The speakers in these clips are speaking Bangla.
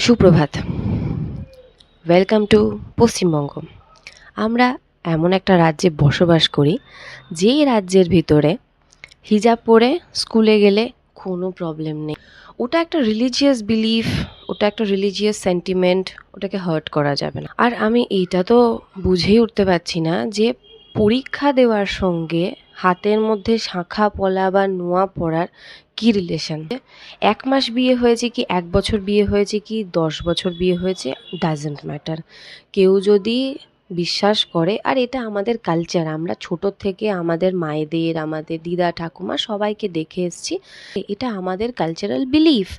সুপ্রভাত। Welcome to Paschimbanga. আমরা এমন একটা রাজ্যে বসবাস করি, যেই রাজ্যের ভিতরে হিজাব পরে স্কুলে গেলে কোনো প্রবলেম নেই। ওটা একটা রিলিজিয়াস বিলিফ, ওটা একটা রিলিজিয়াস সেন্টিমেন্ট, ওটাকে হার্ট করা যাবে না। আর আমি এইটা তো বুঝেই উঠতে পারছি না যে পরীক্ষা দেওয়ার সঙ্গে হাতের মধ্যে শাঁখা পলা বা নোয়া পরার কি রিলেশন। 1 মাস বিয়ে হয়েছে কি 1 বছর বিয়ে হয়েছে কি 10 বছর বিয়ে হয়েছে, ডাজেন্ট ম্যাটার। কেউ যদি বিশ্বাস করে, আর এটা আমাদের কালচার, আমরা ছোটোর থেকে আমাদের মায়েদের, আমাদের দিদা ঠাকুমা সবাইকে দেখে এসেছি। এটা আমাদের কালচারাল বিলিফ,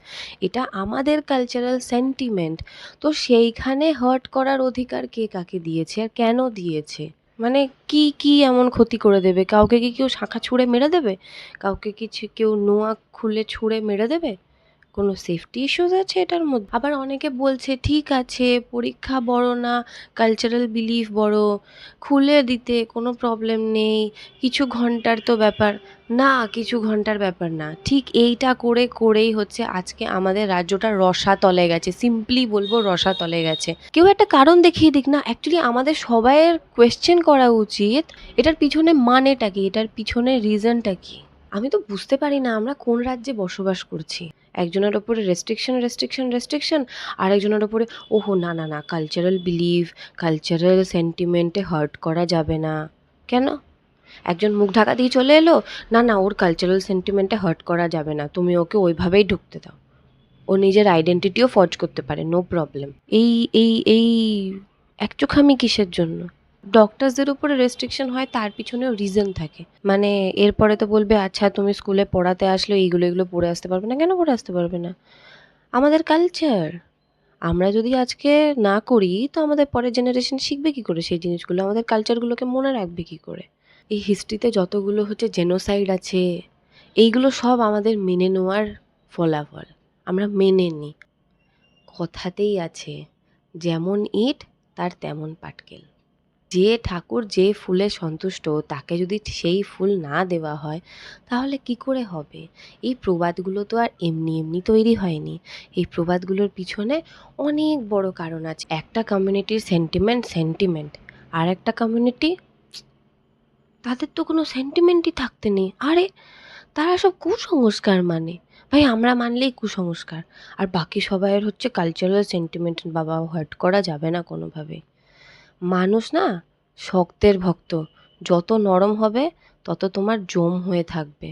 এটা আমাদের কালচারাল সেন্টিমেন্ট। তো সেইখানে হার্ট করার অধিকার কে কাকে দিয়েছে আর কেন দিয়েছে? মানে কি কি এমন ক্ষতি করে দেবে? কাউকে কি কেউ শাঁখা ছুঁড়ে মেরে দেবে? কাউকে কি কেউ নোয়া খুলে ছুঁড়ে মেরে দেবে? কোনো সেফটি ইস্যুস আছে এটার মধ্যে? আবার অনেকে বলছে ঠিক আছে, পরীক্ষা বড় না, কালচারাল বিলিফ বড়, খুলে দিতে কোনো প্রবলেম নেই, কিছু ঘন্টার তো ব্যাপার। না, কিছু ঘন্টার ব্যাপার না। ঠিক এইটা করে করেই হচ্ছে আজকে আমাদের রাজ্যটা রসাতলে গেছে। সিম্পলি বলবো রসাতলে গেছে। কেউ একটা কারণ দেখিয়ে দিক না। অ্যাকচুয়ালি আমাদের সবাইয়ের কোয়েশ্চেন করা উচিত, এটার পিছনে মানেটা কি, এটার পিছনে রিজনটা কি। আমি তো বুঝতে পারি না আমরা কোন রাজ্যে বসবাস করছি। একজনের ওপরে রেস্ট্রিকশন রেস্ট্রিকশন রেস্ট্রিকশন, আরেকজনের ওপরে ওহো না না না, কালচারাল বিলিভ, কালচারাল সেন্টিমেন্টে হার্ট করা যাবে না। কেন? একজন মুখ ঢাকা দিয়ে চলে এলো, না না ওর কালচারাল সেন্টিমেন্টে হার্ট করা যাবে না, তুমি ওকে ওইভাবেই ঢুকতে দাও, ও নিজের আইডেন্টিটিও ফর্জ করতে পারে, নো প্রবলেম। এই এই এই একচোখামি কিসের জন্য? ডক্টরসদের উপরে রেস্ট্রিকশন হয়, তার পিছনেও রিজন থাকে। মানে এরপরে তো বলবে আচ্ছা তুমি স্কুলে পড়াতে আসলে এইগুলো এগুলো পড়ে আসতে পারবে না। কেন পড়ে আসতে পারবে না? আমাদের কালচার। আমরা যদি আজকে না করি তো আমাদের পরের জেনারেশন শিখবে কি করে সেই জিনিসগুলো? আমাদের কালচারগুলোকে মনে রাখবে কি করে? এই হিস্ট্রিতে যতগুলো হচ্ছে জেনোসাইড আছে, এইগুলো সব আমাদের মেনে নেওয়ার ফলাফল। আমরা মেনে নিই। কথাতেই আছে, যেমন ইট তার তেমন পাটকেল। যে ঠাকুর যে ফুলে সন্তুষ্ট, তাকে যদি সেই ফুল না দেওয়া হয় তাহলে কি করে হবে? এই প্রবাদগুলো তো আর এমনি এমনি তৈরি হয়নি। এই প্রবাদগুলোর পিছনে অনেক বড় কারণ আছে। একটা কমিউনিটির সেন্টিমেন্ট, আর একটা কমিউনিটি তাদের তো কোনো সেন্টিমেন্টই থাকতে নেই। আরে তারা সব কুসংস্কার মানে। ভাই আমরা মানলেই কুসংস্কার, আর বাকি সবাইয়ের হচ্ছে কালচারাল সেন্টিমেন্ট। বাবা, হার্ট করা যাবে না কোনোভাবে। মানুষ না শক্তের ভক্ত, যত নরম হবে তত তোমার জম হয়ে থাকবে।